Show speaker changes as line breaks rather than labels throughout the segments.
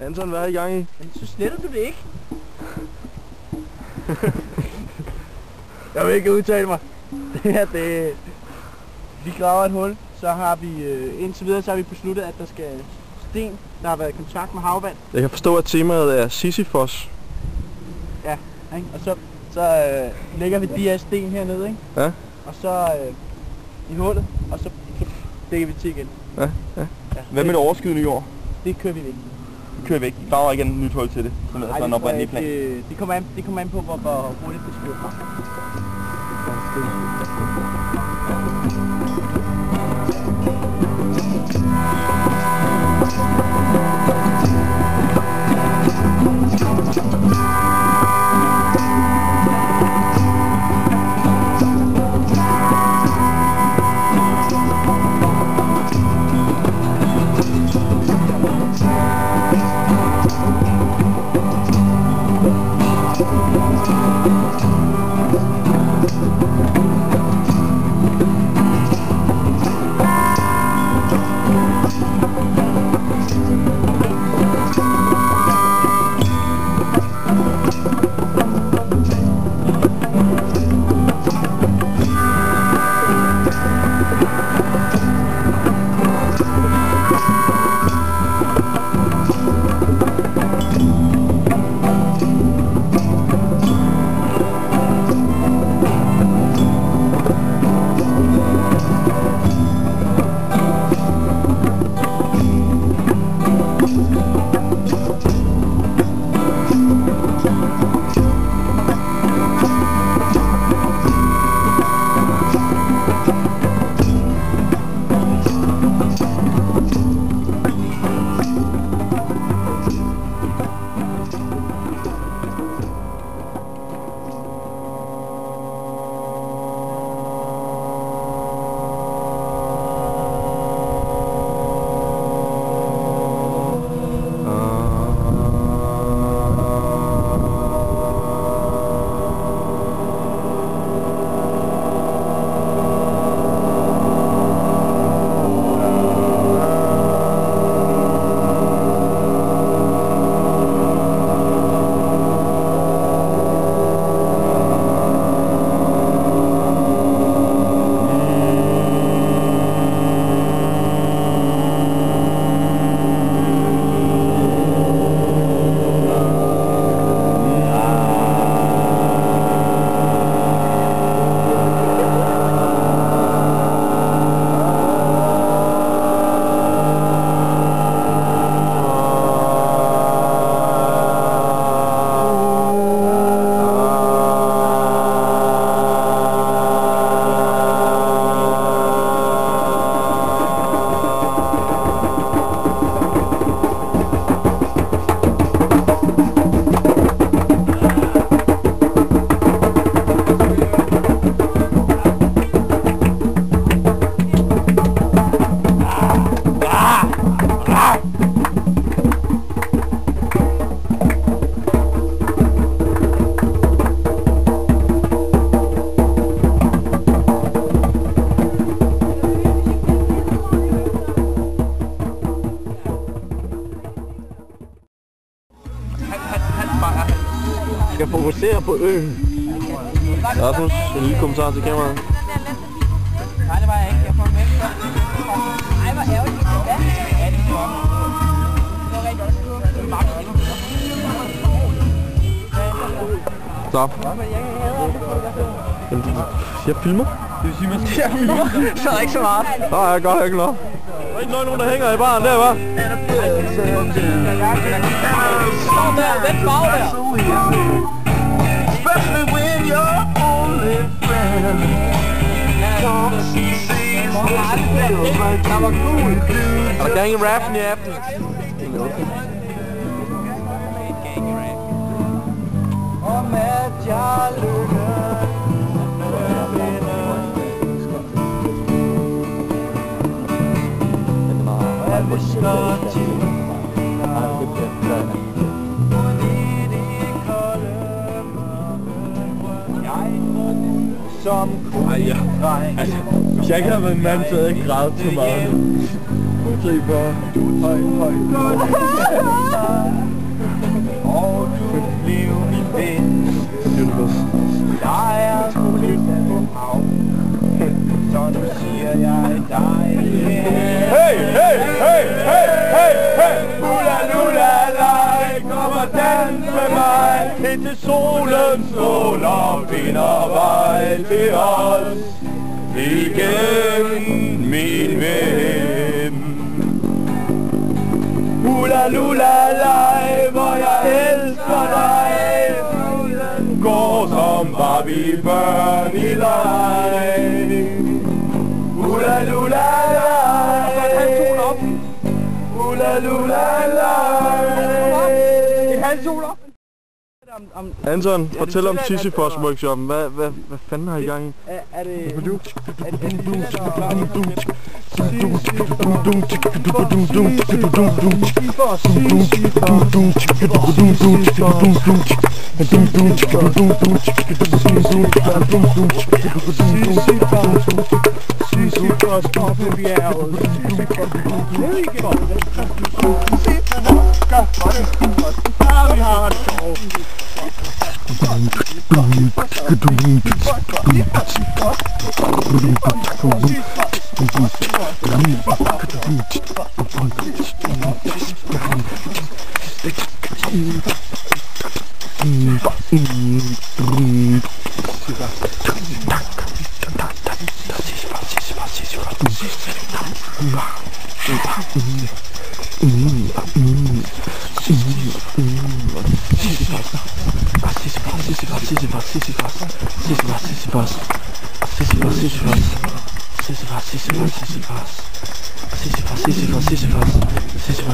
Anton, hvad er I gang i?
Så sletter du det ikke?
Jeg vil ikke udtale mig.
Det vi graver et hul, så har vi indtil videre så har vi besluttet, at der skal sten, der har været i kontakt med havvand.
Jeg kan forstå, at temaet er Sisyfos.
Ja, ikke? Og så lægger vi de her sten hernede, ikke?
Ja.
Og så i hullet, og så dækker vi til igen.
Ja. Hvad med det overskydende jord?
Det kører vi væk.
Det kører væk. I graver ikke et nyt hul til det, som er en oprindelig plan.
Det kommer an på, hvor hurtigt det styrer fra.
skal fokusere på øen. Rasmus, en lille kommentar til kameraet.
Nej, det var jeg ikke. Jeg kom med. Ej, hvor ærgerligt. Ja, det var det var rigtig godt. Det var meget
Stop. Jeg filmer.
Det vil sige, man skal filmer. Så er der ikke så meget.
Nej, jeg gør ikke noget. Der er ikke nogen, der hænger i baren der, hva'?
Stop der, den bag der.
Especially when you're only friend.
Der var cool.
Er der gang i rappen i aften?
Og med Jarlykke. Jeg vil slå til.
som
Ej, ja. Altså, hvis jeg ikke havde været en mand, så havde jeg ikke grædet så meget. Se hvor høj.
Og du blev min ven. Jeg er skulderen på hav. Så nu siger jeg dig igen.
Hey!
Lula, kom og dans med mig. Indtil solen stråler, finder vej til os. Igen, min ven. Lula, hvor jeg elsker dig. Gå som bare vi børn i leg. Lula,
Anton, fortæl om Sisyfos-workshoppen. Hvad fanden har I gang i?
Er det...
Sisyfos oppe i bjerget. Vi har det sjovt.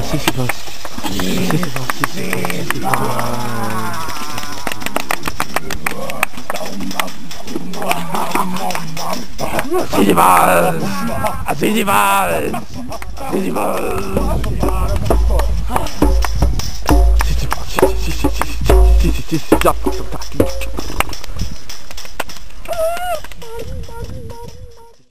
Sisyfos.